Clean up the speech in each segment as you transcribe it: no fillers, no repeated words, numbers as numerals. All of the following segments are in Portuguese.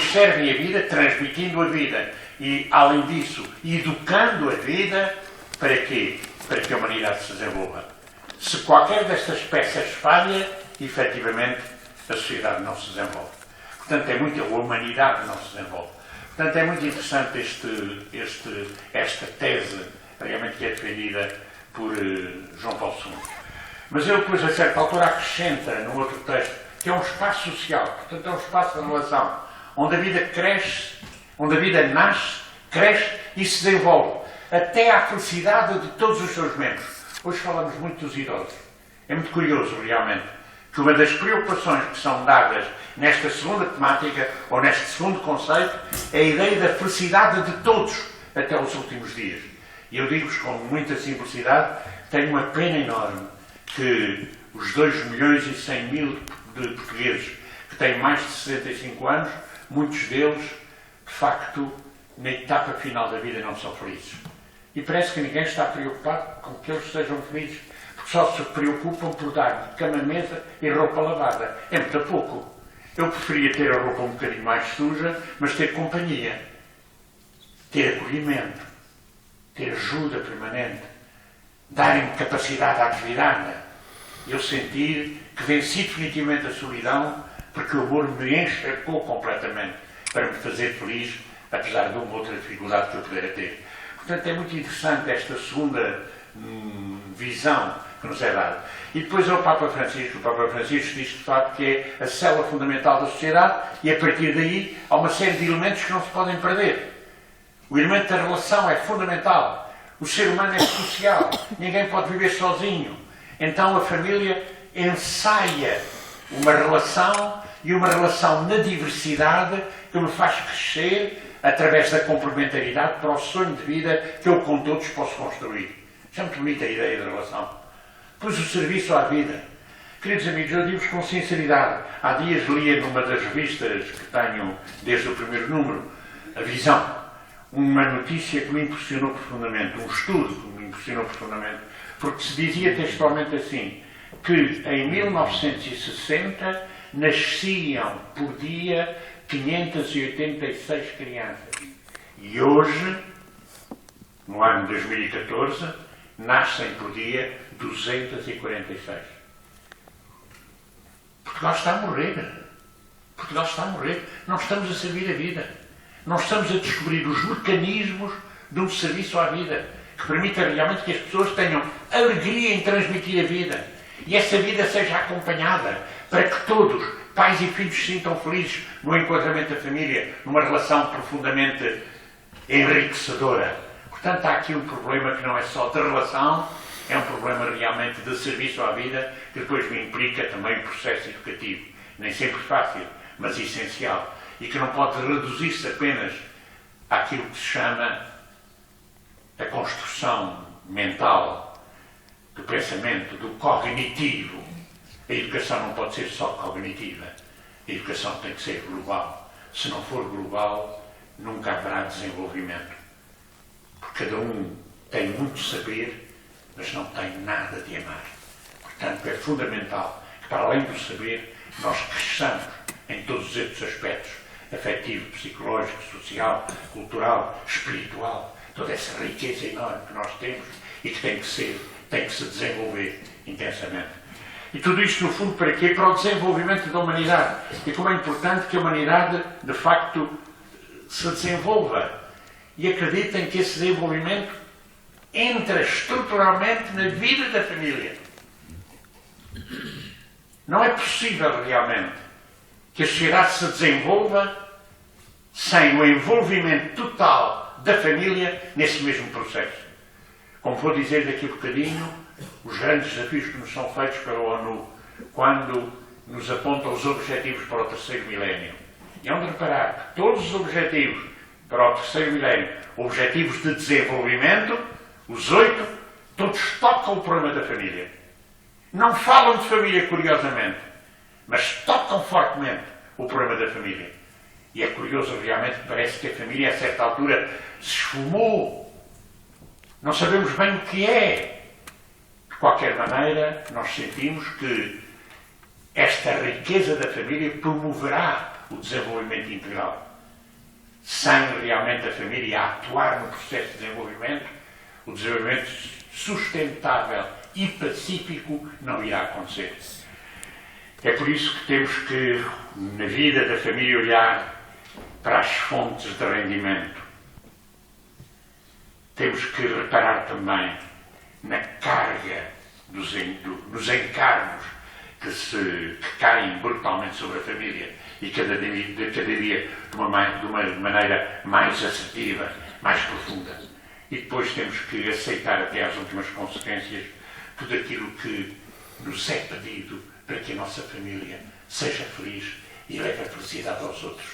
servem a vida, transmitindo a vida e, além disso, educando a vida, para quê? Para que a humanidade se desenvolva. Se qualquer destas peças falha, efetivamente, a sociedade não se desenvolve. Portanto, a humanidade não se desenvolve. Portanto, é muito interessante esta tese, realmente, que é defendida por João Paulo II. Mas ele, depois, a certa altura, acrescenta, num outro texto, que é um espaço social, portanto, é um espaço de relação, onde a vida cresce, onde a vida nasce, cresce e se desenvolve, até à felicidade de todos os seus membros. Hoje falamos muito dos idosos. É muito curioso, realmente, que uma das preocupações que são dadas nesta segunda temática, ou neste segundo conceito, é a ideia da felicidade de todos até os últimos dias. E eu digo-vos com muita simplicidade, tenho uma pena enorme que os 2.100.000 de portugueses que têm mais de 65 anos, muitos deles, de facto, na etapa final da vida não são felizes. E parece que ninguém está preocupado com que eles sejam felizes, porque só se preocupam por dar cama, mesa e roupa lavada. É muito pouco. Eu preferia ter a roupa um bocadinho mais suja, mas ter companhia, ter acolhimento, ter ajuda permanente, darem capacidade à atividade. Eu sentir que venci definitivamente a solidão, porque o amor me encharcou completamente para me fazer feliz, apesar de uma outra dificuldade que eu pudera ter. Portanto, é muito interessante esta segunda visão que nos é dada. E depois é o Papa Francisco. O Papa Francisco diz, de facto, que é a célula fundamental da sociedade e, a partir daí, há uma série de elementos que não se podem perder. O elemento da relação é fundamental. O ser humano é social. Ninguém pode viver sozinho. Então, a família ensaia uma relação, e uma relação na diversidade que me faz crescer através da complementaridade para o sonho de vida que eu com todos posso construir. É muito bonita a ideia da relação. Pois o serviço à vida. Queridos amigos, eu digo-vos com sinceridade, há dias lia numa das revistas que tenho desde o primeiro número, A Visão, uma notícia que me impressionou profundamente, um estudo que me impressionou profundamente, porque se dizia textualmente assim, que em 1960 nasciam por dia 586 crianças. E hoje, no ano 2014, nascem por dia 246. Portugal está a morrer. Portugal está a morrer. Não estamos a servir a vida. Não estamos a descobrir os mecanismos de um serviço à vida que permita realmente que as pessoas tenham alegria em transmitir a vida. E essa vida seja acompanhada para que todos, pais e filhos, se sintam felizes no enquadramento da família, numa relação profundamente enriquecedora. Portanto, há aqui um problema que não é só de relação, é um problema realmente de serviço à vida, que depois me implica também o processo educativo. Nem sempre fácil, mas essencial. E que não pode reduzir-se apenas àquilo que se chama a construção mental, do pensamento, do cognitivo. A educação não pode ser só cognitiva. A educação tem que ser global. Se não for global, nunca haverá desenvolvimento. Porque cada um tem muito saber, mas não tem nada de amar. Portanto, é fundamental que, para além do saber, nós cresçamos em todos estes aspectos, afetivo, psicológico, social, cultural, espiritual, toda essa riqueza enorme que nós temos e que tem que se desenvolver intensamente. E tudo isto, no fundo, para quê? Para o desenvolvimento da humanidade. E como é importante que a humanidade, de facto, se desenvolva. E acreditem que esse desenvolvimento entra estruturalmente na vida da família. Não é possível, realmente, que a sociedade se desenvolva sem o envolvimento total da família nesse mesmo processo. Como vou dizer daqui a bocadinho, os grandes desafios que nos são feitos pela ONU quando nos apontam os objetivos para o terceiro milénio. E hão de reparar que todos os objetivos para o terceiro milénio, objetivos de desenvolvimento, os 8, todos tocam o problema da família. Não falam de família, curiosamente, mas tocam fortemente o problema da família. E é curioso, realmente, que parece que a família, a certa altura, se esfumou. Não sabemos bem o que é. De qualquer maneira, nós sentimos que esta riqueza da família promoverá o desenvolvimento integral, sem realmente a família atuar no processo de desenvolvimento, o desenvolvimento sustentável e pacífico não irá acontecer. É por isso que temos que, na vida da família, olhar para as fontes de rendimento. Temos que reparar também na carga dos encargos que caem brutalmente sobre a família e cada dia de uma maneira mais assertiva, mais profunda. E depois temos que aceitar até às últimas consequências tudo aquilo que nos é pedido para que a nossa família seja feliz e leve a felicidade aos outros.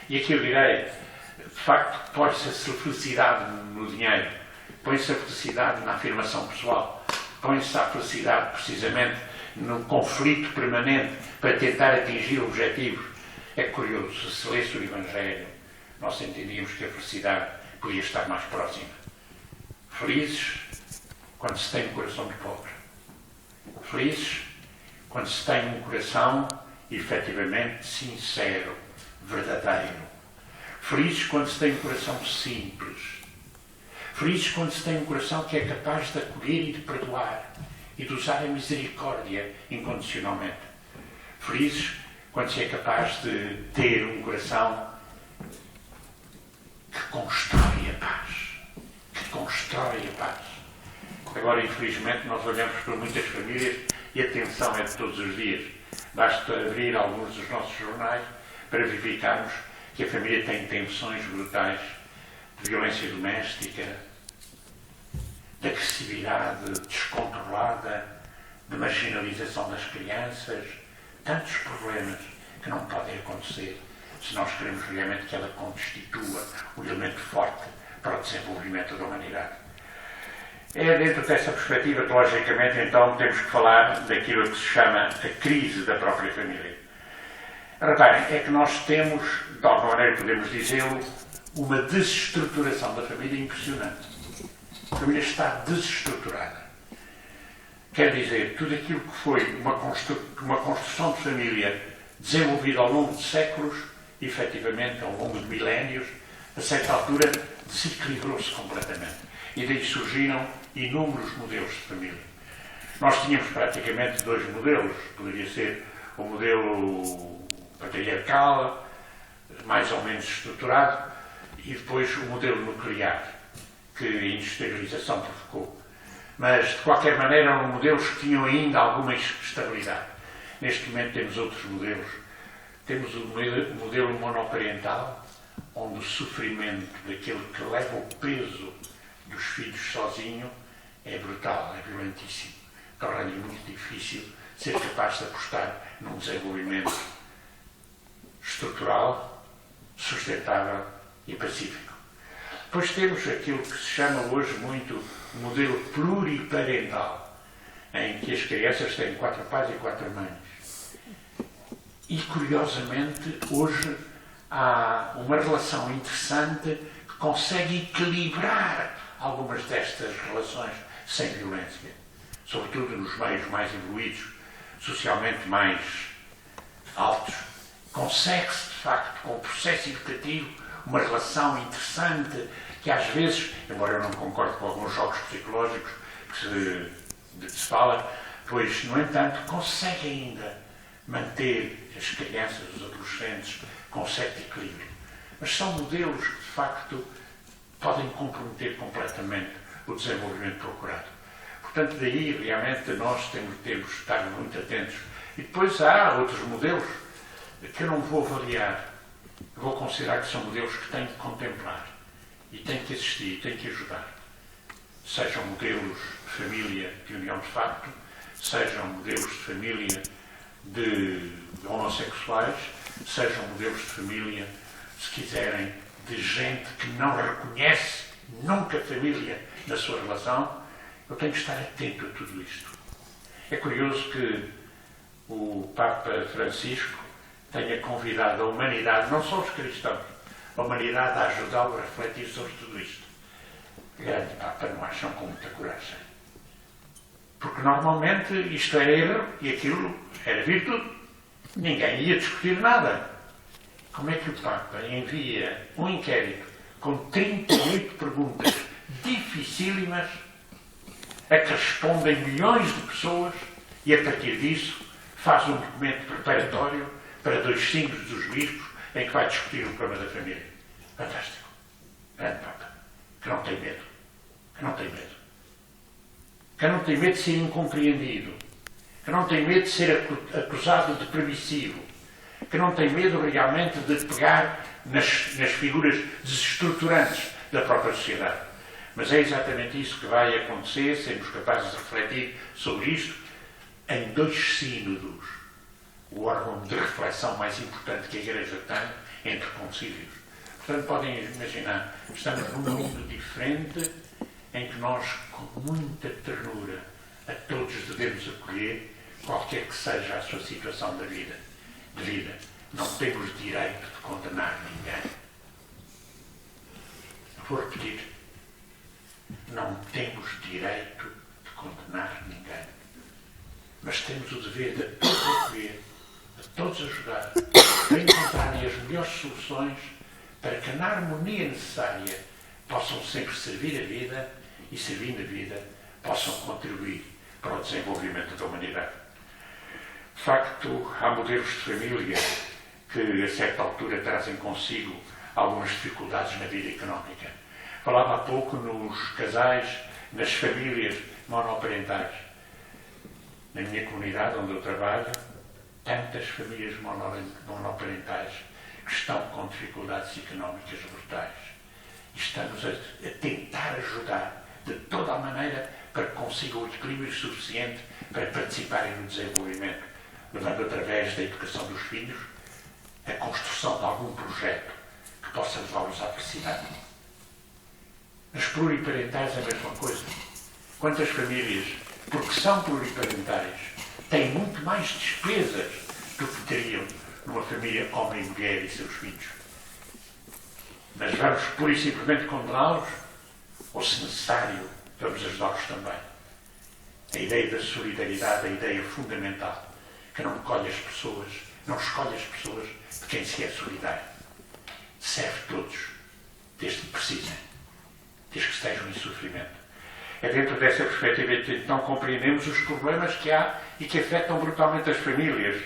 E aqui eu direi, de facto, põe-se a felicidade no dinheiro, põe-se a felicidade na afirmação pessoal, põe-se a felicidade precisamente no conflito permanente para tentar atingir objetivos. É curioso, se lesse o Evangelho, nós entendíamos que a felicidade podia estar mais próxima. Felizes quando se tem um coração de pobre. Felizes quando se tem um coração efetivamente sincero, verdadeiro. Felizes quando se tem um coração simples. Felizes quando se tem um coração que é capaz de acolher e de perdoar e de usar a misericórdia incondicionalmente. Felizes quando se é capaz de ter um coração que constrói a paz. Que constrói a paz. Agora, infelizmente, nós olhamos para muitas famílias e a tensão é de todos os dias. Basta abrir alguns dos nossos jornais para verificarmos que a família tem tensões brutais de violência doméstica, de agressividade descontrolada, de marginalização das crianças, tantos problemas que não podem acontecer se nós queremos realmente que ela constitua um elemento forte para o desenvolvimento da humanidade. É dentro dessa perspectiva que, logicamente, então, temos que falar daquilo que se chama a crise da própria família. Reparem, é que nós temos, de alguma maneira podemos dizê-lo, uma desestruturação da família impressionante. A família está desestruturada. Quer dizer, tudo aquilo que foi uma construção de família desenvolvida ao longo de séculos, efetivamente, ao longo de milénios, a certa altura desequilibrou-se completamente. E daí surgiram inúmeros modelos de família. Nós tínhamos praticamente dois modelos. Poderia ser o modelo patriarcal, mais ou menos estruturado, e depois o modelo nuclear, que a industrialização provocou. Mas, de qualquer maneira, eram modelos que tinham ainda alguma estabilidade. Neste momento temos outros modelos. Temos o modelo monoparental, onde o sofrimento daquele que leva o peso dos filhos sozinho é brutal, é violentíssimo. Torna-lhe muito difícil ser capaz de apostar num desenvolvimento estrutural, sustentável e pacífico. Depois temos aquilo que se chama hoje muito o modelo pluriparental, em que as crianças têm 4 pais e 4 mães. E, curiosamente, hoje há uma relação interessante que consegue equilibrar algumas destas relações sem violência, sobretudo nos meios mais evoluídos, socialmente mais altos. Consegue-se, de facto, com o processo educativo, uma relação interessante que às vezes, embora eu não concorde com alguns jogos psicológicos que se fala, pois, no entanto, consegue ainda manter as crianças, os adolescentes, com certo equilíbrio. Mas são modelos que, de facto, podem comprometer completamente o desenvolvimento procurado. Portanto, daí, realmente, nós temos de estar muito atentos. E depois há outros modelos que eu não vou avaliar. Eu vou considerar que são modelos que têm que contemplar e têm que existir, têm que ajudar. Sejam modelos de família de união de facto, sejam modelos de família de homossexuais, sejam modelos de família, se quiserem, de gente que não reconhece nunca a família na sua relação. Eu tenho que estar atento a tudo isto. É curioso que o Papa Francisco tenha convidado a humanidade, não só os cristãos, a humanidade a ajudá-lo a refletir sobre tudo isto. Grande Papa, não acham com muita coragem. Porque normalmente isto era erro e aquilo era virtude. Ninguém ia discutir nada. Como é que o Papa envia um inquérito com 38 perguntas dificílimas a que respondem milhões de pessoas e, a partir disso, faz um documento preparatório para 2 sínodos dos bispos em que vai discutir o problema da família? Fantástico. Grande Papa. Que não tem medo. Que não tem medo. Que não tem medo de ser incompreendido. Que não tem medo de ser acusado de permissivo. Que não tem medo realmente de pegar nas figuras desestruturantes da própria sociedade. Mas é exatamente isso que vai acontecer, sermos capazes de refletir sobre isto em 2 sínodos, o órgão de reflexão mais importante que a Igreja tem entre concílios. Portanto, podem imaginar, estamos num mundo diferente em que nós, com muita ternura, a todos devemos acolher, qualquer que seja a sua situação de vida. Não temos direito de condenar ninguém. Vou repetir. Não temos direito de condenar ninguém. Mas temos o dever de todos acolher, de todos ajudar, a encontrarem as melhores soluções para que, na harmonia necessária, possam sempre servir a vida e, servindo a vida, possam contribuir para o desenvolvimento da humanidade. De facto, há modelos de família que, a certa altura, trazem consigo algumas dificuldades na vida económica. Falava há pouco nos casais, nas famílias monoparentais. Na minha comunidade, onde eu trabalho, tantas famílias monoparentais que estão com dificuldades económicas brutais. E estamos a tentar ajudar de toda a maneira para que consigam o equilíbrio suficiente para participarem no desenvolvimento, levando através da educação dos filhos a construção de algum projeto que possa levá-los à felicidade. Nas pluriparentais é a mesma coisa. Quantas famílias, porque são pluriparentais, têm muito mais despesas do que teriam numa família homem e mulher e seus filhos. Mas vamos pura e simplesmente condená-los? Ou, se necessário, vamos ajudá-los também? A ideia da solidariedade é a ideia fundamental, que não escolhe as pessoas de quem se é solidário. Serve todos, desde que precisem, desde que estejam em sofrimento. É dentro dessa perspectiva que então compreendemos os problemas que há e que afetam brutalmente as famílias.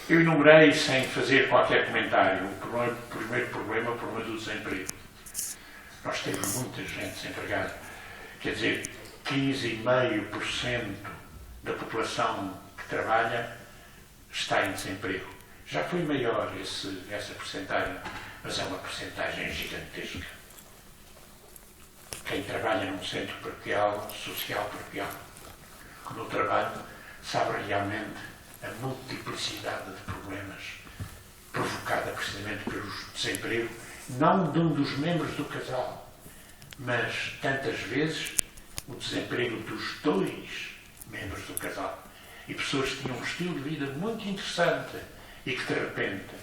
Eu enumerei, sem fazer qualquer comentário, o primeiro problema, o problema do desemprego. Nós temos muita gente desempregada. Quer dizer, 15,5% da população que trabalha está em desemprego. Já foi maior essa percentagem, mas é uma percentagem gigantesca. Quem trabalha num centro social paroquial, que no trabalho, sabe realmente a multiplicidade de problemas provocada precisamente pelo desemprego, não de um dos membros do casal, mas tantas vezes o desemprego dos 2 membros do casal. E pessoas que tinham um estilo de vida muito interessante e que de repente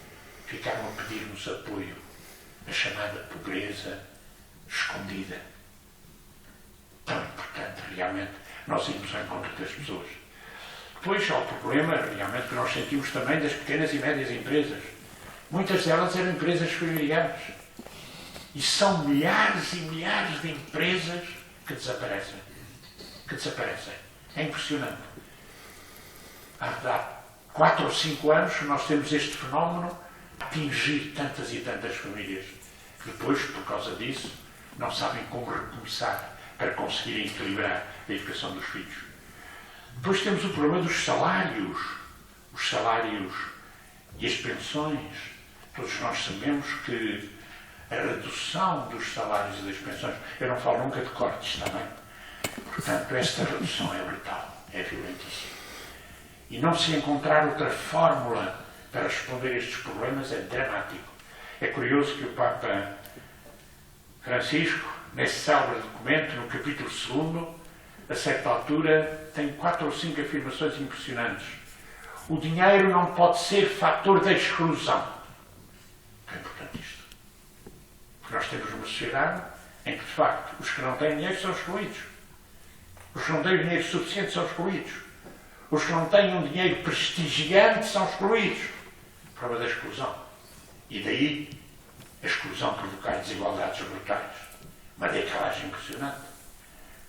ficaram a pedir-nos apoio, a chamada pobreza escondida. Tão importante, realmente, nós irmos ao encontro das pessoas. Depois há o problema, realmente, que nós sentimos também das pequenas e médias empresas. Muitas delas eram empresas familiares. E são milhares e milhares de empresas que desaparecem. É impressionante. Há 4 ou 5 anos que nós temos este fenómeno a atingir tantas e tantas famílias. Depois, por causa disso, não sabem como recomeçar para conseguirem equilibrar a educação dos filhos. Depois temos o problema dos salários. Os salários e as pensões. Todos nós sabemos que a redução dos salários e das pensões, eu não falo nunca de cortes, está bem? Portanto, esta redução é brutal, é violentíssima. E não se encontrar outra fórmula para responder a estes problemas é dramático. É curioso que o Papa Francisco, nesse célebre documento, no capítulo 2, a certa altura, tem 4 ou 5 afirmações impressionantes. O dinheiro não pode ser fator de exclusão. É importante isto. Porque nós temos uma sociedade em que, de facto, os que não têm dinheiro são excluídos. Os que não têm dinheiro suficiente são excluídos. Os que não têm um dinheiro prestigiante são excluídos. Prova da exclusão. E daí a exclusão provocar desigualdades brutais. Uma decalagem impressionante.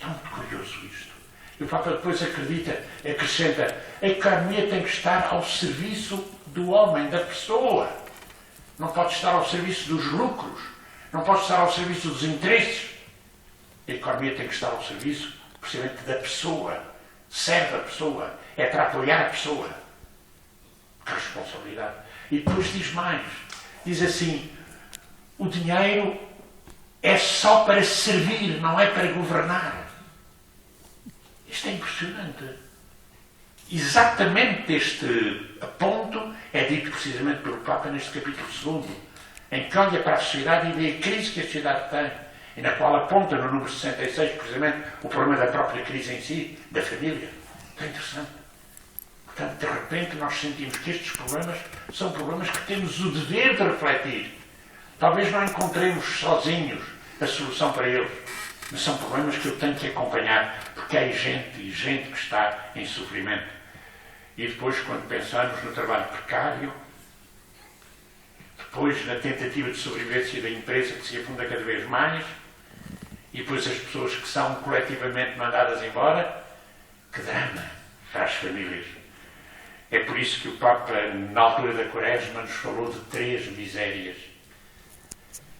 É muito curioso isto. E o Papa depois acrescenta, a economia tem que estar ao serviço do homem, da pessoa. Não pode estar ao serviço dos lucros. Não pode estar ao serviço dos interesses. A economia tem que estar ao serviço, precisamente, da pessoa. Serve a pessoa. É para apoiar a pessoa. Que responsabilidade. E depois diz mais. Diz assim, o dinheiro é só para servir, não é para governar. Isto é impressionante. Exatamente este ponto é dito precisamente pelo Papa neste capítulo 2, em que olha para a sociedade e vê a crise que a sociedade tem, e na qual aponta no número 66, precisamente, o problema da própria crise em si, da família. É interessante. Portanto, de repente, nós sentimos que estes problemas são problemas que temos o dever de refletir. Talvez não encontremos sozinhos a solução para eles, mas são problemas que eu tenho que acompanhar, porque há gente que está em sofrimento. E depois, quando pensamos no trabalho precário, depois na tentativa de sobrevivência da empresa que se afunda cada vez mais, e depois as pessoas que são coletivamente mandadas embora, que drama para as famílias. É por isso que o Papa, na altura da Quaresma, nos falou de 3 misérias.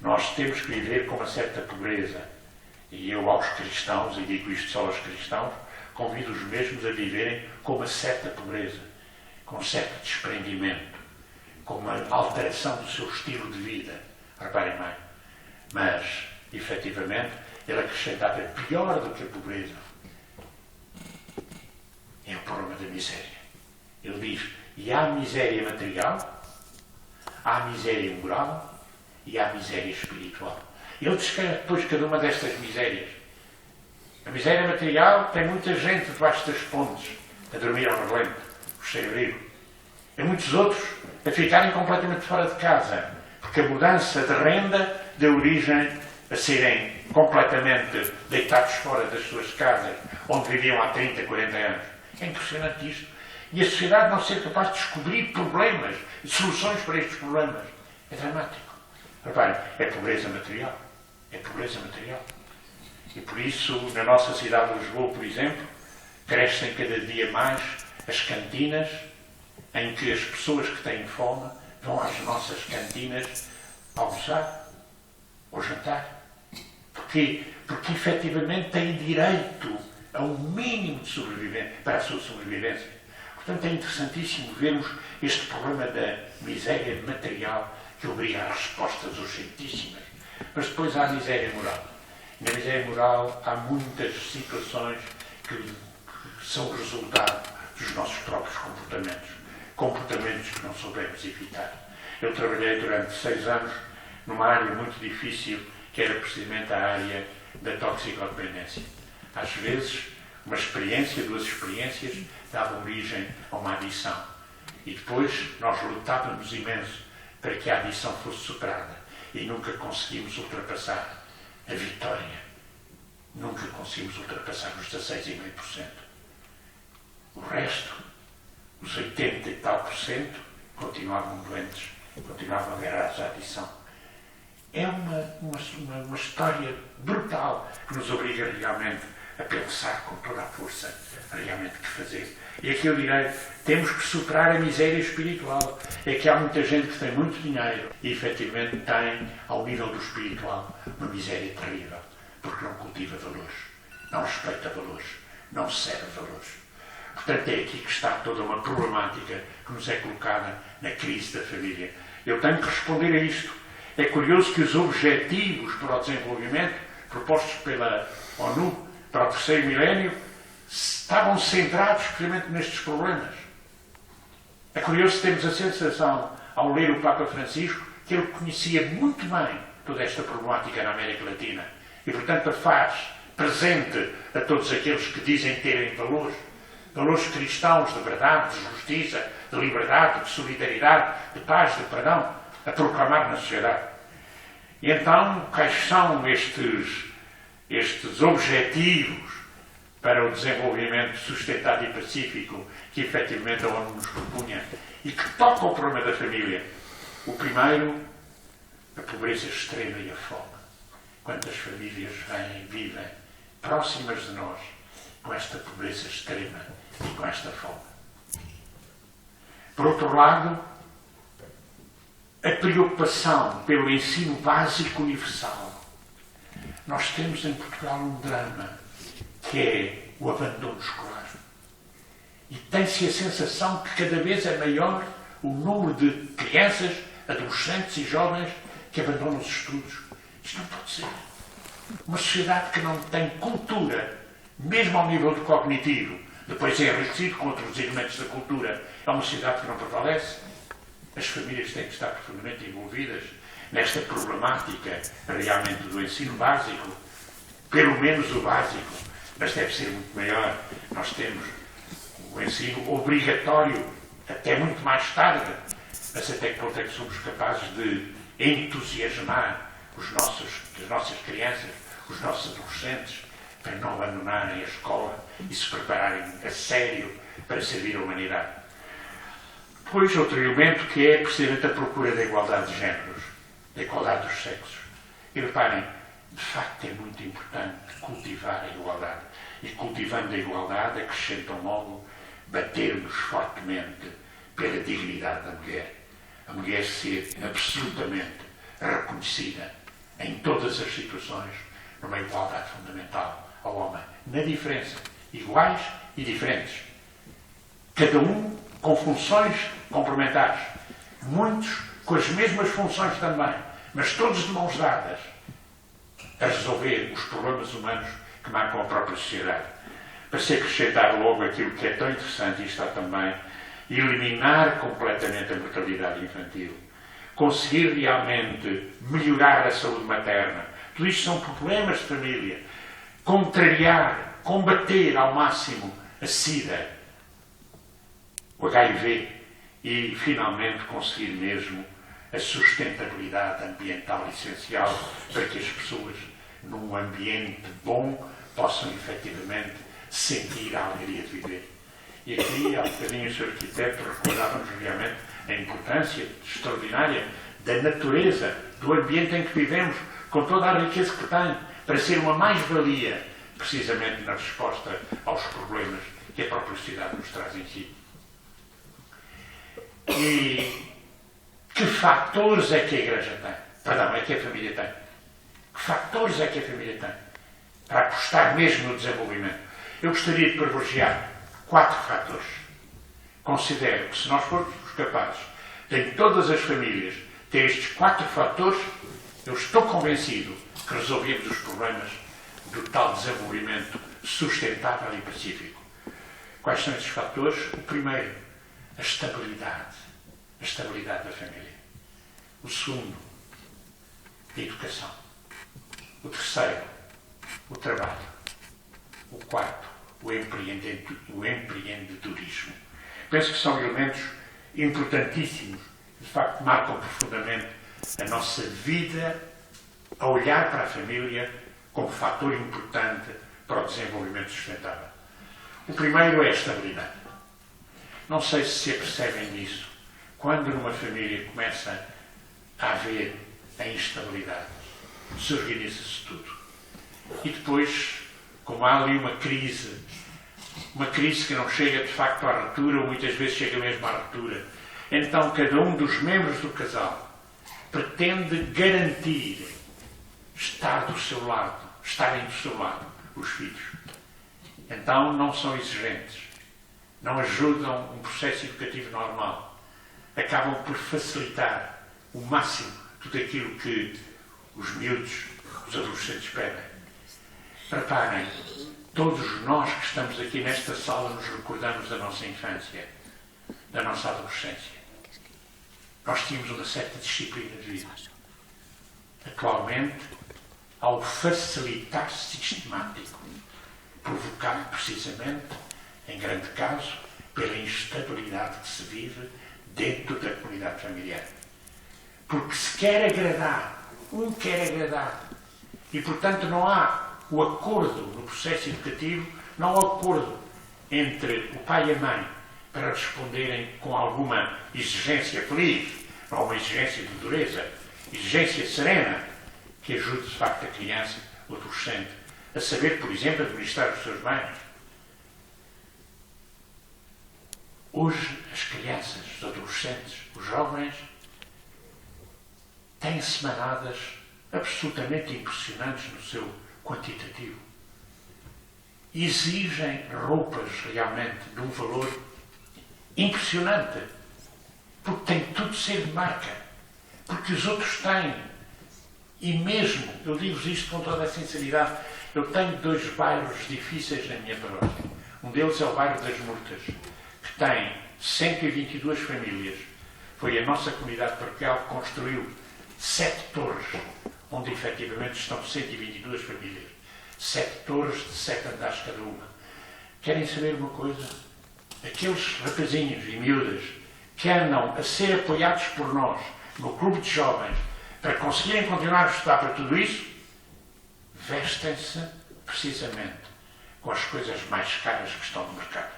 Nós temos que viver com uma certa pobreza. E eu aos cristãos, e digo isto só aos cristãos, convido os mesmos a viverem com uma certa pobreza, com um certo desprendimento, com uma alteração do seu estilo de vida. Reparem bem. Mas, efetivamente, ele acrescentava pior do que a pobreza. É o problema da miséria. Ele diz, e há miséria material, há miséria moral e há miséria espiritual. Ele descreve depois cada uma destas misérias. A miséria material tem muita gente debaixo das pontes, a dormir ao relento, o sem-abrigo. E muitos outros a ficarem completamente fora de casa, porque a mudança de renda deu origem a serem completamente deitados fora das suas casas, onde viviam há 30, 40 anos. É impressionante isto. E a sociedade não ser capaz de descobrir problemas, soluções para estes problemas. É dramático. Reparem, é pobreza material. É pobreza material. E por isso, na nossa cidade de Lisboa, por exemplo, crescem cada dia mais as cantinas em que as pessoas que têm fome vão às nossas cantinas almoçar ou jantar. Porquê? Porque efetivamente têm direito a um mínimo de sobrevivência, para a sua sobrevivência. Portanto, é interessantíssimo vermos este problema da miséria material que obriga a respostas urgentíssimas. Mas depois há a miséria moral. E na miséria moral há muitas situações que são resultado dos nossos próprios comportamentos. Comportamentos que não soubemos evitar. Eu trabalhei durante 6 anos numa área muito difícil, que era precisamente a área da toxicodependência. Às vezes, uma experiência, 2 experiências, davam origem a uma adição. E depois nós lutávamos imenso para que a adição fosse superada. E nunca conseguimos ultrapassar a vitória. Nunca conseguimos ultrapassar os 16,5%. O resto, os 80 e tal por cento, continuavam doentes, continuavam agarrados à adição. É uma história brutal que nos obriga realmente a pensar com toda a força realmente o que fazer. E aqui eu direi, temos que superar a miséria espiritual. É que há muita gente que tem muito dinheiro e efetivamente tem, ao nível do espiritual, uma miséria terrível, porque não cultiva valores, não respeita valores, não serve valores. Portanto, é aqui que está toda uma problemática que nos é colocada na crise da família. Eu tenho que responder a isto. É curioso que os objetivos para o desenvolvimento propostos pela ONU para o 3º milénio estavam centrados precisamente nestes problemas. É curioso que temos a sensação, ao ler o Papa Francisco, que ele conhecia muito bem toda esta problemática na América Latina e, portanto, a faz presente a todos aqueles que dizem terem valores cristãos de verdade, de justiça, de liberdade, de solidariedade, de paz, de perdão, a proclamar na sociedade. E então, quais são estes objetivos para o desenvolvimento sustentado e pacífico que efetivamente a ONU nos propunha e que toca o problema da família? O primeiro, a pobreza extrema e a fome. Quantas famílias vivem próximas de nós com esta pobreza extrema e com esta fome. Por outro lado, a preocupação pelo ensino básico universal. Nós temos em Portugal um drama, que é o abandono escolar. E tem-se a sensação que cada vez é maior o número de crianças, adolescentes e jovens que abandonam os estudos. Isto não pode ser. Uma sociedade que não tem cultura, mesmo ao nível do cognitivo, depois é enriquecido com outros elementos da cultura, é uma sociedade que não prevalece. As famílias têm que estar profundamente envolvidas nesta problemática realmente do ensino básico, pelo menos o básico, mas deve ser muito maior. Nós temos o ensino obrigatório até muito mais tarde, mas até que ponto é que somos capazes de entusiasmar as nossas crianças, os nossos adolescentes, para não abandonarem a escola e se prepararem a sério para servir a humanidade. Depois, outro elemento que é precisamente a procura da igualdade de géneros, da igualdade dos sexos. E reparem, de facto é muito importante cultivar a igualdade. E cultivando a igualdade, acrescentam logo batermos fortemente pela dignidade da mulher. A mulher ser absolutamente reconhecida em todas as situações numa igualdade fundamental ao homem. Na diferença, iguais e diferentes. Cada um com funções complementares. Muitos com as mesmas funções também, mas todos de mãos dadas a resolver os problemas humanos que marcam a própria sociedade. Para se acrescentar logo aquilo que é tão interessante e está também, eliminar completamente a mortalidade infantil, conseguir realmente melhorar a saúde materna. Tudo isto são problemas de família. Contrariar, combater ao máximo a SIDA, o HIV e, finalmente, conseguir mesmo a sustentabilidade ambiental essencial para que as pessoas, num ambiente bom, possam efetivamente sentir a alegria de viver. E aqui, há bocadinho, o Sr. Arquiteto recordava-nos realmente a importância extraordinária da natureza, do ambiente em que vivemos, com toda a riqueza que tem, para ser uma mais-valia, precisamente na resposta aos problemas que a própria sociedade nos traz em si. E que fatores é que a Igreja tem? Perdão, é que a família tem. Que fatores é que a família tem? Para apostar mesmo no desenvolvimento. Eu gostaria de privilegiar 4 fatores. Considero que se nós formos capazes de, em todas as famílias, ter estes 4 fatores, eu estou convencido que resolvemos os problemas do tal desenvolvimento sustentável e pacífico. Quais são esses fatores? O primeiro, a estabilidade da família. O segundo, a educação. O terceiro, o trabalho. O quarto, o empreendedorismo. Penso que são elementos importantíssimos, de facto marcam profundamente a nossa vida a olhar para a família como fator importante para o desenvolvimento sustentável. O primeiro é a estabilidade. Não sei se se apercebem disso. Quando numa família começa a haver a instabilidade, desorganiza-se tudo. E depois, como há ali uma crise que não chega de facto à ruptura, ou muitas vezes chega mesmo à ruptura, então cada um dos membros do casal pretende garantir estarem do seu lado, os filhos. Então não são exigentes, não ajudam um processo educativo normal, acabam por facilitar o máximo tudo aquilo que os miúdos, os adolescentes pedem. Reparem, todos nós que estamos aqui nesta sala nos recordamos da nossa infância, da nossa adolescência. Nós tínhamos uma certa disciplina de vida. Atualmente, ao facilitar sistemático, provocado precisamente, em grande caso, pela instabilidade que se vive dentro da comunidade familiar. Porque se quer agradar, um quer agradar, e portanto não há o acordo no processo educativo, não há acordo entre o pai e a mãe para responderem com alguma exigência feliz, Não há uma exigência de dureza, exigência serena, que ajude, de facto, a criança, o adolescente, a saber, por exemplo, administrar os seus bens. Hoje, as crianças, os adolescentes, os jovens, têm semanadas absolutamente impressionantes no seu quantitativo. Exigem roupas realmente de um valor impressionante, porque tem tudo de ser de marca, porque os outros têm. E mesmo, eu digo-vos isto com toda a sinceridade, eu tenho 2 bairros difíceis na minha paróquia. Um deles é o bairro das Murtas, que tem 122 famílias. Foi a nossa comunidade paroquial que construiu 7 torres, onde efetivamente estão 122 famílias. 7 torres de 7 andares cada uma. Querem saber uma coisa? Aqueles rapazinhos e miúdas que andam a ser apoiados por nós no clube de jovens para conseguirem continuar a estudar para tudo isso, vestem-se precisamente com as coisas mais caras que estão no mercado.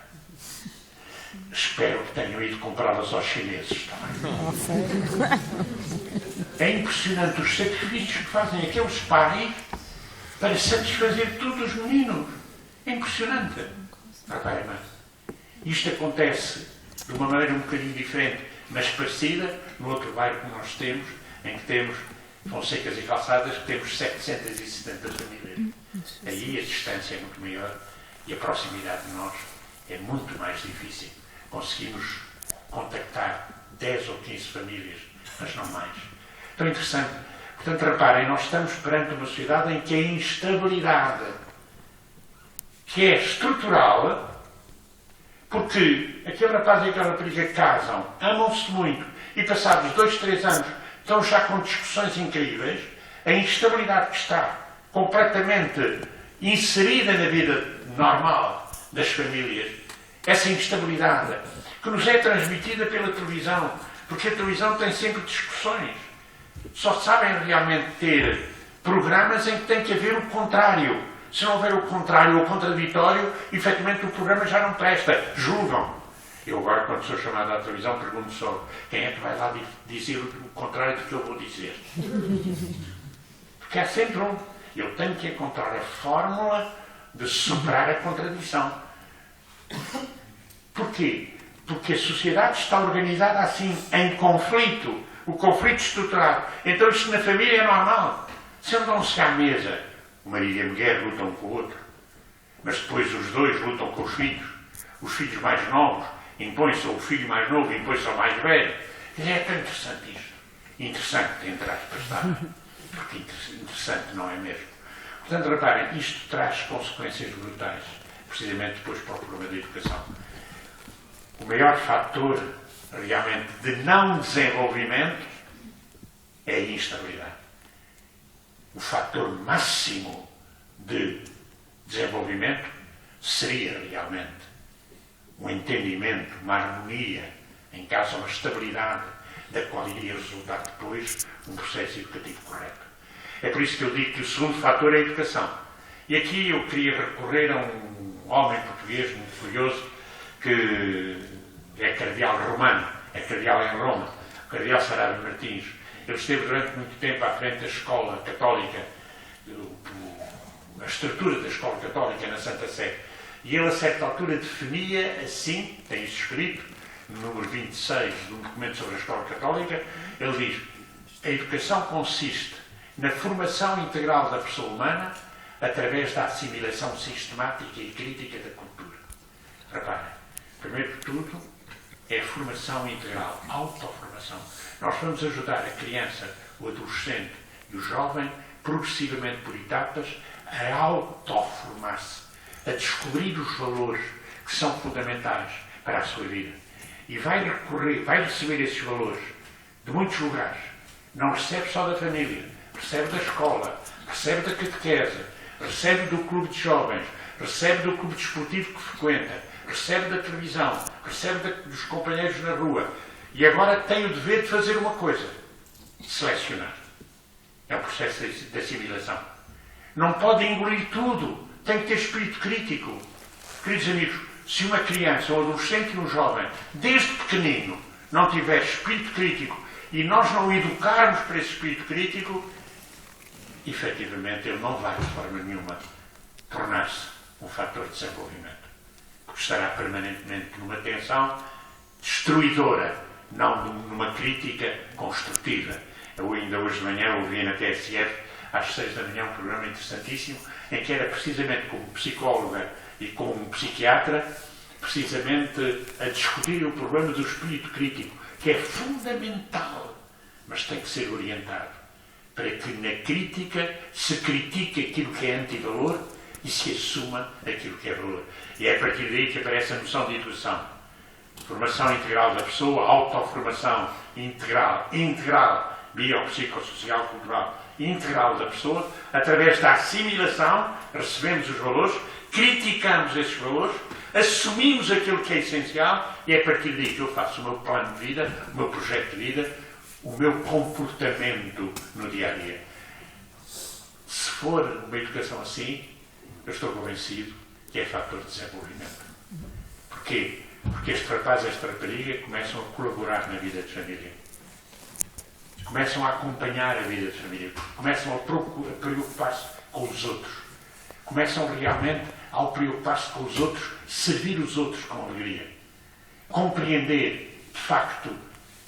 Espero que tenham ido comprá-las aos chineses também. É impressionante os sacrifícios que fazem aqueles pais para satisfazer todos os meninos. É impressionante. Reparem, isto acontece de uma maneira um bocadinho diferente, mas parecida, no outro bairro que nós temos, em que temos Fonsecas e Calçadas, que temos 770 famílias. Aí a distância é muito maior e a proximidade de nós é muito mais difícil. Conseguimos contactar 10 ou 15 famílias, mas não mais. Então é interessante. Portanto, reparem, nós estamos perante uma sociedade em que a instabilidade, que é estrutural, porque aquele rapaz e aquela rapariga casam, amam-se muito e passados 2, 3 anos estão já com discussões incríveis, a instabilidade que está completamente inserida na vida normal das famílias, essa instabilidade que nos é transmitida pela televisão, porque a televisão tem sempre discussões. Só sabem realmente ter programas em que tem que haver o contrário. Se não houver o contrário ou o contraditório, efetivamente o programa já não presta. Julgam. Eu agora, quando sou chamado à televisão, pergunto só quem é que vai lá dizer o contrário do que eu vou dizer. Porque há sempre um. Eu tenho que encontrar a fórmula de superar a contradição. Porquê? Porque a sociedade está organizada assim, em conflito. O conflito estruturado. Então isto na família é normal. Sentam-se à mesa. O marido e a mulher lutam um com o outro. Mas depois os dois lutam com os filhos. Os filhos mais novos impõem-se ao filho mais novo, impõe-se ao mais velho. É tão interessante isto. Interessante, entre aspas, está. Porque interessante não é mesmo. Portanto, reparem, isto traz consequências brutais. Precisamente depois para o problema da educação. O maior fator realmente de não desenvolvimento é a instabilidade. O fator máximo de desenvolvimento seria realmente um entendimento, uma harmonia, em casa uma estabilidade, da qual iria resultar depois um processo educativo correto. É por isso que eu digo que o segundo fator é a educação. E aqui eu queria recorrer a um homem português muito curioso, que é cardeal romano, é cardeal em Roma, o cardeal Sarabia Martins. Ele esteve durante muito tempo à frente da escola católica, a estrutura da escola católica na Santa Sé. E ele, a certa altura, definia assim, tem isso escrito, no número 26 de um documento sobre a escola católica, ele diz: a educação consiste na formação integral da pessoa humana através da assimilação sistemática e crítica da cultura. Reparem, primeiro de tudo, é a formação integral, a autoformação. Nós vamos ajudar a criança, o adolescente e o jovem, progressivamente por etapas, a autoformar-se, a descobrir os valores que são fundamentais para a sua vida. E vai receber esses valores de muitos lugares. Não recebe só da família, recebe da escola, recebe da catequese, recebe do clube de jovens, recebe do clube desportivo que frequenta, recebe da televisão, recebe dos companheiros na rua. E agora tem o dever de fazer uma coisa: selecionar. É um processo de assimilação. Não pode engolir tudo. Tem que ter espírito crítico. Queridos amigos, se uma criança, um adolescente e um jovem, desde pequenino, não tiver espírito crítico e nós não o educarmos para esse espírito crítico, efetivamente ele não vai de forma nenhuma tornar-se um fator de desenvolvimento, porque estará permanentemente numa tensão destruidora, não numa crítica construtiva. Eu ainda hoje de manhã ouvi na TSF, às 6 da manhã, um programa interessantíssimo, em que era precisamente como psicóloga e como um psiquiatra, precisamente a discutir o problema do espírito crítico, que é fundamental, mas tem que ser orientado, para que na crítica se critique aquilo que é antivalor e se assuma aquilo que é valor. E é a partir daí que aparece a noção de educação. Formação integral da pessoa, autoformação integral, biopsicossocial, cultural, integral da pessoa, através da assimilação, recebemos os valores, criticamos esses valores, assumimos aquilo que é essencial e é a partir daí que eu faço o meu plano de vida, o meu projeto de vida, o meu comportamento no dia-a-dia. Se for uma educação assim, eu estou convencido que é fator de desenvolvimento. Porquê? Porque este rapaz e esta rapariga começam a colaborar na vida de família. Começam a acompanhar a vida de família. Começam a preocupar-se com os outros. Começam realmente, ao preocupar-se com os outros, servir os outros com alegria. Compreender, de facto,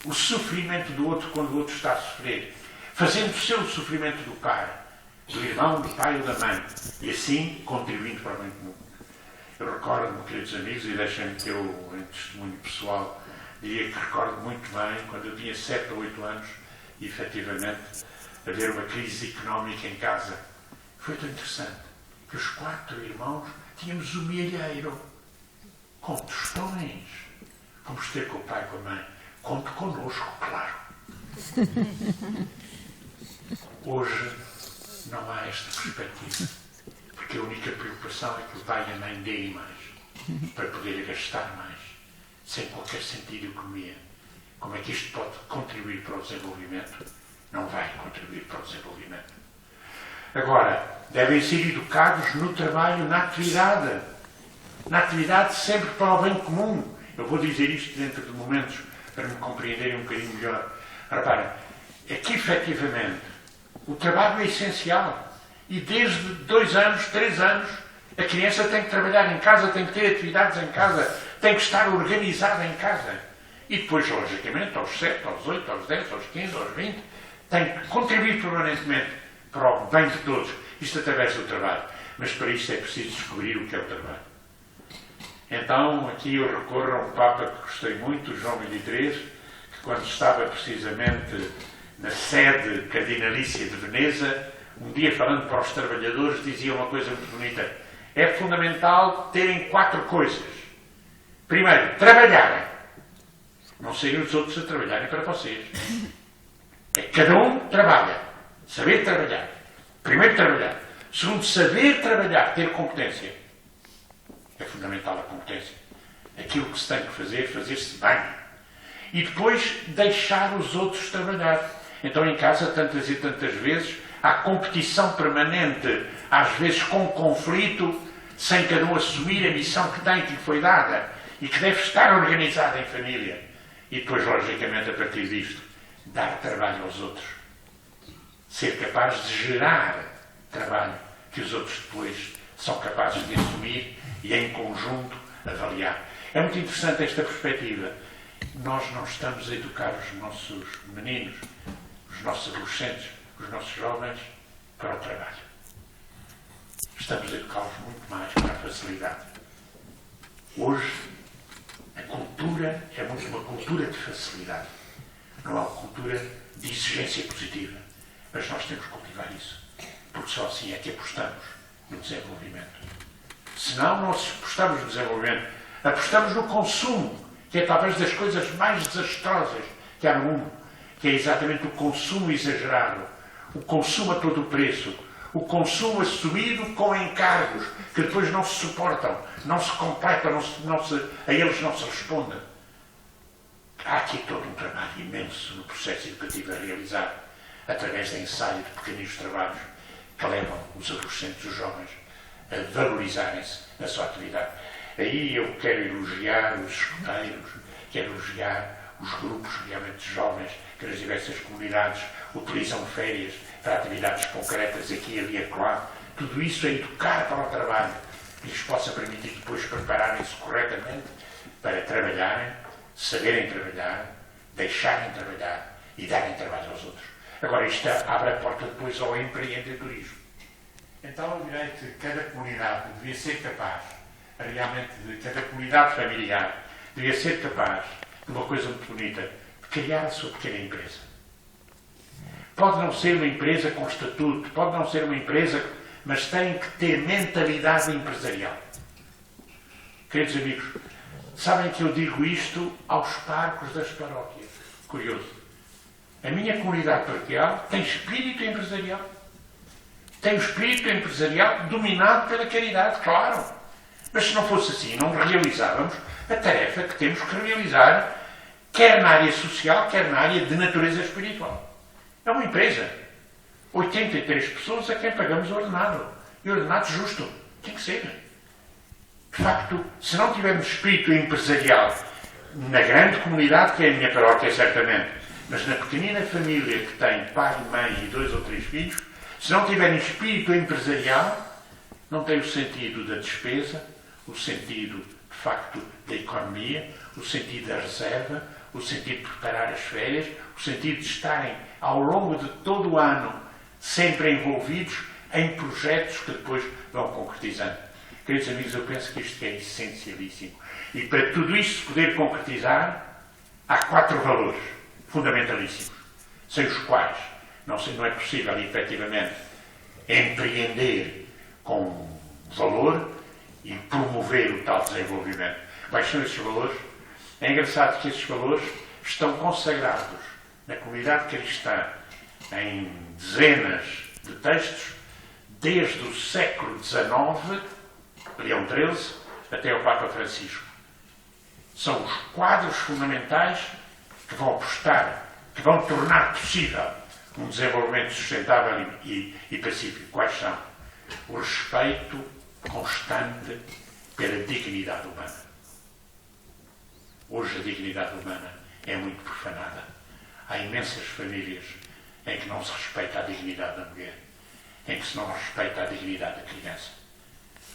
o sofrimento do outro quando o outro está a sofrer. Fazendo o seu sofrimento do par, do irmão, do pai ou da mãe. E assim, contribuindo para o bem comum. Eu recordo-me, queridos amigos, e deixem-me que eu, em testemunho pessoal, diria que recordo muito bem, quando eu tinha 7 ou 8 anos, e efetivamente, haver uma crise económica em casa. Foi tão interessante que os 4 irmãos tínhamos o milheiro, com tostões. Fomos ter com o pai e com a mãe. Conte connosco, claro. Hoje não há esta perspectiva. Porque a única preocupação é que o pai e a mãe deem mais, para poderem gastar mais, sem qualquer sentido de economia. Como é que isto pode contribuir para o desenvolvimento? Não vai contribuir para o desenvolvimento. Agora, devem ser educados no trabalho, na atividade. Na atividade sempre para o bem comum. Eu vou dizer isto dentro de momentos para me compreenderem um bocadinho melhor. Reparem, é que efetivamente o trabalho é essencial. E desde 2 anos, 3 anos, a criança tem que trabalhar em casa, tem que ter atividades em casa, tem que estar organizada em casa. E depois, logicamente, aos 7, aos 8, aos 10, aos 15, aos 20, tem que contribuir permanentemente para o bem de todos. Isto através do trabalho. Mas para isso é preciso descobrir o que é o trabalho. Então, aqui eu recorro a um Papa que gostei muito, João XXIII, que quando estava precisamente na sede cardinalícia de Veneza, um dia falando para os trabalhadores, dizia uma coisa muito bonita. É fundamental terem 4 coisas. Primeiro, trabalharem. Não serem os outros a trabalharem para vocês. É que cada um trabalha. Saber trabalhar. Primeiro, trabalhar. Segundo, saber trabalhar, ter competência. É fundamental a competência. Aquilo que se tem que fazer, fazer-se bem. E depois, deixar os outros trabalhar. Então, em casa, tantas e tantas vezes, há competição permanente, às vezes com conflito, sem cada um assumir a missão que tem, que lhe foi dada, e que deve estar organizada em família. E depois, logicamente, a partir disto, dar trabalho aos outros. Ser capaz de gerar trabalho que os outros depois são capazes de assumir e, em conjunto, avaliar. É muito interessante esta perspectiva. Nós não estamos a educar os nossos meninos, os nossos adolescentes, os nossos jovens para o trabalho. Estamos a educá-los muito mais para a facilidade. Hoje, a cultura é muito uma cultura de facilidade. Não há uma cultura de exigência positiva. Mas nós temos que cultivar isso. Porque só assim é que apostamos no desenvolvimento. Se não, nós apostamos no desenvolvimento. Apostamos no consumo, que é talvez das coisas mais desastrosas que há no mundo. Que é exatamente o consumo exagerado. O consumo a todo o preço. O consumo assumido com encargos que depois não se suportam, não se completam, a eles não se responde. Há aqui todo um trabalho imenso no processo educativo a realizar, através de ensaio de pequeninos trabalhos que levam os adolescentes, os jovens, a valorizarem-se na sua atividade. Aí eu quero elogiar os escuteiros, quero elogiar os grupos realmente jovens que nas diversas comunidades utilizam férias para atividades concretas aqui, ali e acolá. Tudo isso é educar para o trabalho, que lhes possa permitir depois prepararem-se corretamente para trabalharem, saberem trabalhar, deixarem trabalhar e darem trabalho aos outros. Agora, isto abre a porta depois ao empreendedorismo. Então, eu direi que cada comunidade devia ser capaz, realmente, cada comunidade familiar, devia ser capaz de uma coisa muito bonita, de criar a sua pequena empresa. Pode não ser uma empresa com estatuto, pode não ser uma empresa, mas tem que ter mentalidade empresarial. Queridos amigos, sabem que eu digo isto aos parcos das paróquias. Curioso. A minha comunidade paroquial tem espírito empresarial. Tem o espírito empresarial dominado pela caridade, claro. Mas se não fosse assim, não realizávamos a tarefa que temos que realizar, quer na área social, quer na área de natureza espiritual. É uma empresa. 83 pessoas a quem pagamos o ordenado. E o ordenado justo. Tem que ser. De facto, se não tivermos espírito empresarial na grande comunidade, que é a minha paróquia, certamente, mas na pequenina família que tem pai, mãe e 2 ou 3 filhos, se não tiverem espírito empresarial, não tem o sentido da despesa, o sentido, de facto, da economia, o sentido da reserva, o sentido de preparar as férias, o sentido de estarem, ao longo de todo o ano, sempre envolvidos em projetos que depois vão concretizando. Queridos amigos, eu penso que isto é essencialíssimo. E para tudo isto se poder concretizar, há 4 valores fundamentalíssimos, sem os quais não é possível, efetivamente, empreender com valor e promover o tal desenvolvimento. Quais são esses valores? É engraçado que esses valores estão consagrados na comunidade cristã em dezenas de textos, desde o século XIX, Leão XIII, até o Papa Francisco. São os quadros fundamentais que vão apostar, que vão tornar possível um desenvolvimento sustentável e pacífico. Quais são? O respeito constante pela dignidade humana. Hoje a dignidade humana é muito profanada. Há imensas famílias em que não se respeita a dignidade da mulher, em que se não respeita a dignidade da criança,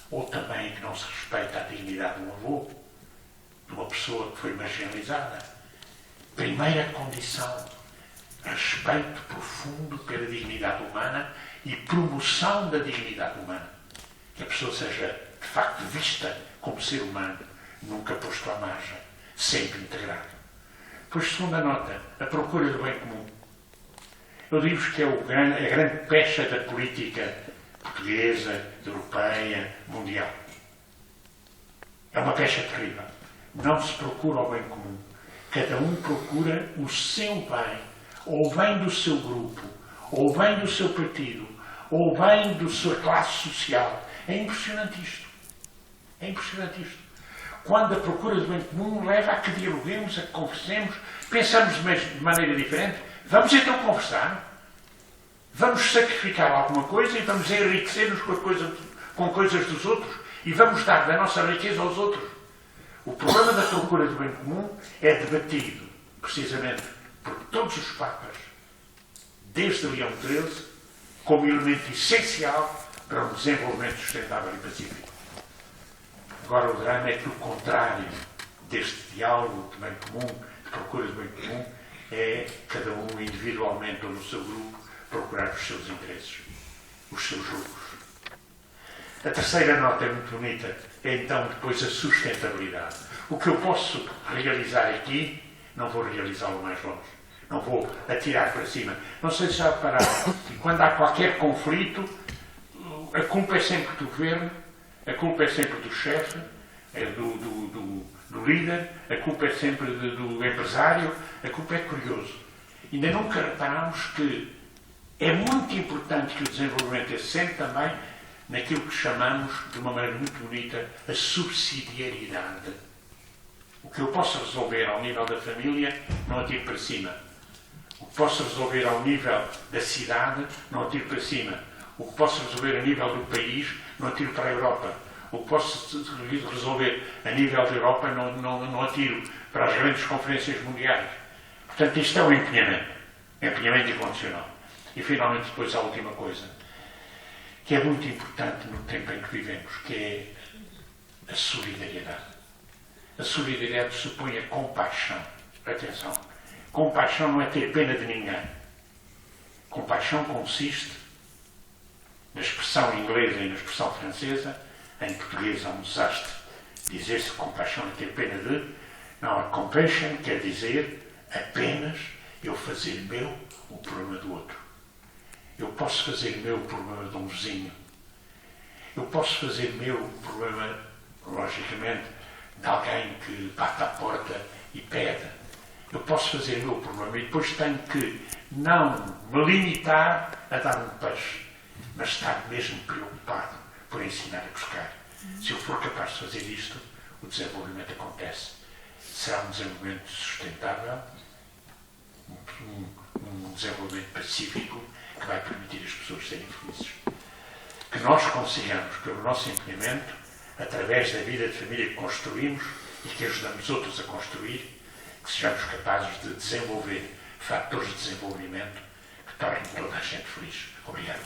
ou também em que não se respeita a dignidade do avô, de uma pessoa que foi marginalizada. Primeira condição, respeito profundo pela dignidade humana e promoção da dignidade humana. Que a pessoa seja, de facto, vista como ser humano, nunca posto à margem, sempre integrado. Pois, segunda nota, a procura do bem comum. Eu digo-vos que é a grande pecha da política portuguesa, europeia, mundial. É uma pecha terrível. Não se procura o bem comum. Cada um procura o seu bem, ou o bem do seu grupo, ou o bem do seu partido, ou o bem da sua classe social. É impressionante isto. É impressionante isto. Quando a procura do bem comum leva a que dialoguemos, a que conversemos, pensamos de maneira diferente, vamos então conversar. Vamos sacrificar alguma coisa e vamos enriquecer-nos com coisas dos outros e vamos dar da nossa riqueza aos outros. O problema da procura do bem comum é debatido, precisamente, por todos os papas, desde Leão XIII, como elemento essencial para um desenvolvimento sustentável e pacífico. Agora, o drama é que o contrário deste diálogo de bem comum, de procura de bem comum, é cada um individualmente ou no seu grupo procurar os seus interesses, os seus lucros. A terceira nota é muito bonita, é então depois a sustentabilidade. O que eu posso realizar aqui, não vou realizá-lo mais longe. Não vou atirar para cima. Não sei se já repararam que quando há qualquer conflito, a culpa é sempre do governo, a culpa é sempre do chefe, é do líder, a culpa é sempre do empresário, a culpa é curioso. Ainda nunca reparámos que é muito importante que o desenvolvimento assente também naquilo que chamamos, de uma maneira muito bonita, a subsidiariedade. O que eu posso resolver ao nível da família, não atiro para cima. O que posso resolver ao nível da cidade, não atiro para cima. O que posso resolver a nível do país, não atiro para a Europa. O que posso resolver a nível da Europa, não atiro para as grandes conferências mundiais. Portanto, isto é um empenhamento incondicional. E, finalmente, depois, a última coisa, que é muito importante no tempo em que vivemos, que é a solidariedade. A solidariedade supõe a compaixão. Atenção, compaixão não é ter pena de ninguém. Compaixão consiste, na expressão inglesa e na expressão francesa, em português há um desastre, dizer-se que compaixão é ter pena de... Não, a compassion quer dizer apenas eu fazer meu o problema do outro. Eu posso fazer meu o problema de um vizinho. Eu posso fazer meu o problema, logicamente, de alguém que bate à porta e pede. Eu posso fazer meu o problema e depois tenho que não me limitar a dar um peixe, mas estar mesmo preocupado por ensinar a pescar. Se eu for capaz de fazer isto, o desenvolvimento acontece. Será um desenvolvimento sustentável, um desenvolvimento pacífico que vai permitir as pessoas serem felizes. Que nós consigamos, pelo nosso empenhamento, através da vida de família que construímos e que ajudamos outros a construir, que sejamos capazes de desenvolver fatores de desenvolvimento que tornem toda a gente feliz. Obrigado.